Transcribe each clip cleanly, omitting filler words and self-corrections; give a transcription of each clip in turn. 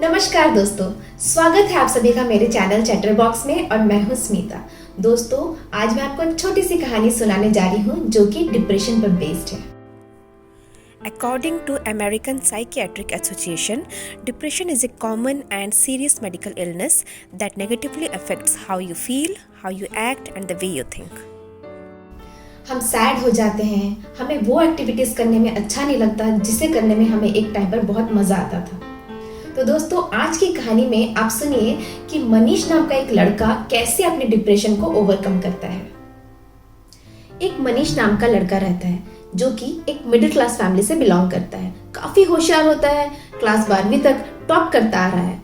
नमस्कार दोस्तों, स्वागत है आप सभी का मेरे चैनल चैटर बॉक्स में और मैं हूं स्मिता। दोस्तों, आज मैं आपको एक छोटी सी कहानी सुनाने जा रही हूं जो कि डिप्रेशन पर बेस्ड है। According to American Psychiatric Association, depression is a common and serious medical illness that negatively affects how you feel, how you act and the way you think. हम सैड हो जाते हैं, हमें वो एक्टिविटीज करने में अच्छा नहीं लगता जिसे करने में हमें एक टाइम पर बहुत मजा आता था। तो दोस्तों, आज की कहानी में आप सुनिए कि मनीष नाम का एक लड़का कैसे अपने डिप्रेशन को ओवरकम करता है। एक मनीष नाम का लड़का रहता है जो कि एक मिडिल क्लास फैमिली से बिलोंग करता है। काफी होशियार होता है, क्लास 12वीं तक टॉप करता आ रहा है।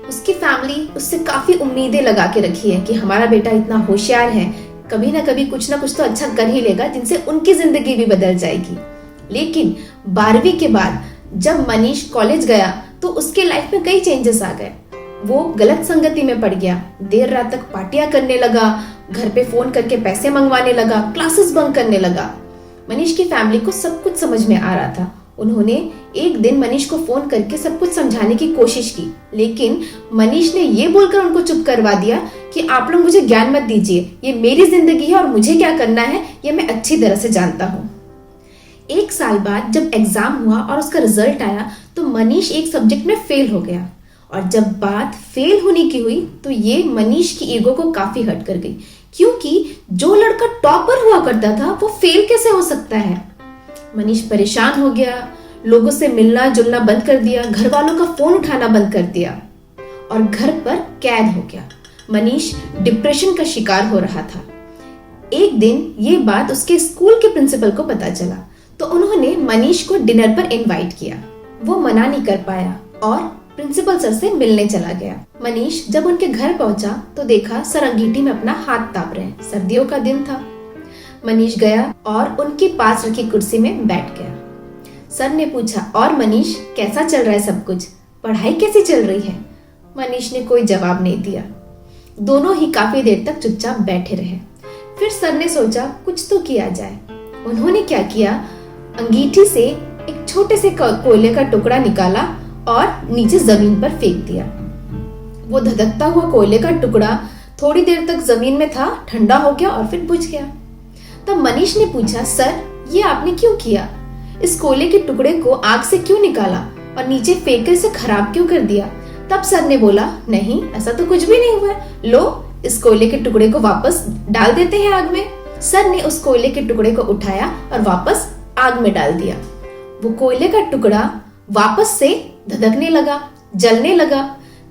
उसकी फैमिली उससे काफी उम्मीदें लगा के रखी है कि हमारा बेटा इतना होशियार है, कभी ना कभी कुछ ना कुछ तो अच्छा कर ही लेगा जिनसे उनकी जिंदगी भी बदल जाएगी। लेकिन 12वीं के बाद जब मनीष कॉलेज गया तो उसके लाइफ में कई चेंजेस आ गए। वो गलत संगति में पड़ गया, देर रात तक पार्टियां करने लगा, घर पे फोन करके पैसे मंगवाने लगा, क्लासेस बंक करने लगा। मनीष की फैमिली को सब कुछ समझ में आ रहा था। उन्होंने एक दिन मनीष को फोन करके सब कुछ समझाने की कोशिश की, लेकिन मनीष ने ये बोलकर उनको चुप करवा दिया कि आप लोग मुझे ज्ञान मत दीजिए, ये मेरी जिंदगी है और मुझे क्या करना है ये मैं अच्छी तरह से जानता हूँ। एक साल बाद जब एग्जाम हुआ और उसका रिजल्ट आया तो मनीष एक सब्जेक्ट में फेल हो गया। और जब बात फेल होने की हुई तो ये मनीष की ईगो को काफी हर्ट कर गई, क्योंकि जो लड़का टॉपर हुआ करता था वो फेल कैसे हो सकता है। मनीष परेशान हो गया, लोगों से मिलना जुलना बंद कर दिया, घर वालों का फोन उठाना बंद कर दिया और घर पर कैद हो गया। मनीष डिप्रेशन का शिकार हो रहा था। एक दिन ये बात उसके स्कूल के प्रिंसिपल को पता चला तो उन्होंने मनीष को डिनर पर इनवाइट किया। वो मना नहीं कर पाया और प्रिंसिपल सर से मिलने चला गया। मनीष जब उनके घर पहुंचा तो देखा सर अंगीठी में अपना हाथ ताप रहे हैं। सर्दियों का दिन था। मनीष गया और उनके पास रखी कुर्सी में बैठ गया। सर ने पूछा, और मनीष कैसा चल रहा है सब कुछ, पढ़ाई कैसी चल रही है? मनीष ने कोई जवाब नहीं दिया। दोनों ही काफी देर तक चुपचाप बैठे रहे। फिर सर ने सोचा कुछ तो किया जाए। उन्होंने क्या किया, अंगीठी से एक छोटे से कोयले का टुकड़ा निकाला और नीचे जमीन पर फेंक दिया। वो धधकता हुआ कोयले का टुकड़ा थोड़ी देर तक जमीन में था, ठंडा हो गया और फिर बुझ गया। तब मनीष ने पूछा, सर ये आपने क्यों किया? इस कोयले के टुकड़े को आग से क्यों निकाला और नीचे फेंक कर इसे खराब क्यों कर दिया? तब सर ने बोला, नहीं ऐसा तो कुछ भी नहीं हुआ, लो इस कोयले के टुकड़े को वापस डाल देते हैं आग में। सर ने उस कोयले के टुकड़े को उठाया और वापस आग में डाल दिया। वो कोयले का टुकड़ा वापस से धधकने लगा, जलने लगा।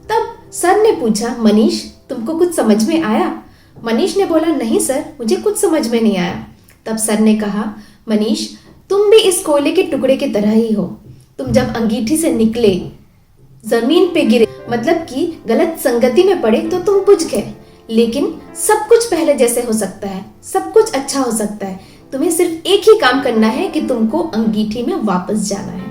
तब सर ने पूछा, मनीष तुमको कुछ समझ में आया? मनीष ने बोला, नहीं सर मुझे कुछ समझ में नहीं आया। तब सर ने कहा, मनीष तुम भी इस कोयले के टुकड़े की तरह ही हो। तुम जब अंगीठी से निकले, जमीन पे गिरे, मतलब कि गलत संगति में पड़े तो तुम बुझ गए, लेकिन सब कुछ पहले जैसे हो सकता है, सब कुछ अच्छा हो सकता है। तुम्हें सिर्फ एक ही काम करना है कि तुमको अंगीठी में वापस जाना है।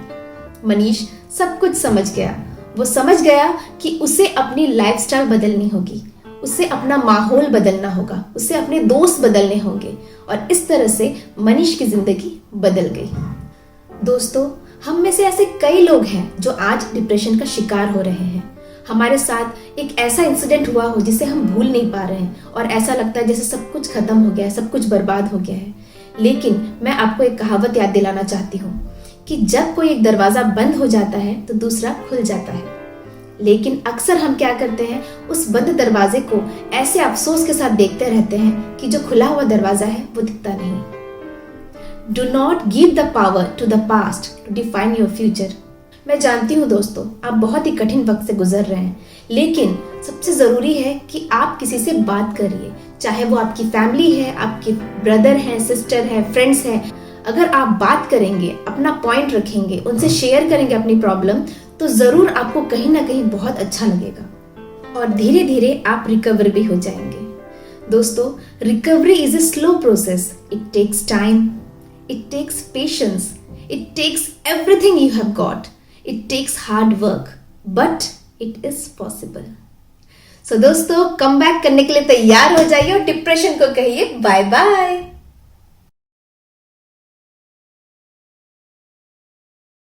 मनीष सब कुछ समझ गया। वो समझ गया कि उसे अपनी लाइफस्टाइल बदलनी होगी, उसे अपना माहौल बदलना होगा, उसे अपने दोस्त बदलने होंगे और इस तरह से मनीष की जिंदगी बदल गई। दोस्तों, हम में से ऐसे कई लोग हैं जो आज डिप्रेशन का शिकार हो रहे हैं। हमारे साथ एक ऐसा इंसिडेंट हुआ हो जिसे हम भूल नहीं पा रहे हैं और ऐसा लगता है जैसे सब कुछ खत्म हो गया है, सब कुछ बर्बाद हो गया है। लेकिन मैं आपको एक कहावत याद दिलाना चाहती हूँ कि जब कोई एक दरवाजा बंद हो जाता है तो दूसरा खुल जाता है। लेकिन अक्सर हम क्या करते हैं, उस बंद दरवाजे को ऐसे अफसोस के साथ देखते रहते हैं कि जो खुला हुआ दरवाजा है वो दिखता नहीं। Do not give the power to the past to define your future. मैं जानती हूँ दोस्तों, आप बहुत ही कठिन वक्त से गुजर रहे हैं, लेकिन सबसे जरूरी है कि आप किसी से बात करिए, चाहे वो आपकी फैमिली है, आपके ब्रदर हैं, सिस्टर है, फ्रेंड्स हैं। अगर आप बात करेंगे, अपना पॉइंट रखेंगे, उनसे शेयर करेंगे अपनी प्रॉब्लम, तो जरूर आपको कहीं ना कहीं बहुत अच्छा लगेगा और धीरे धीरे आप रिकवर भी हो जाएंगे। दोस्तों, recovery is a slow process. It takes time, it takes patience, it takes everything you have got, it takes hard work, but it is possible. So दोस्तों, कम बैक करने के लिए तैयार हो जाइए और डिप्रेशन को कहिए बाय बाय।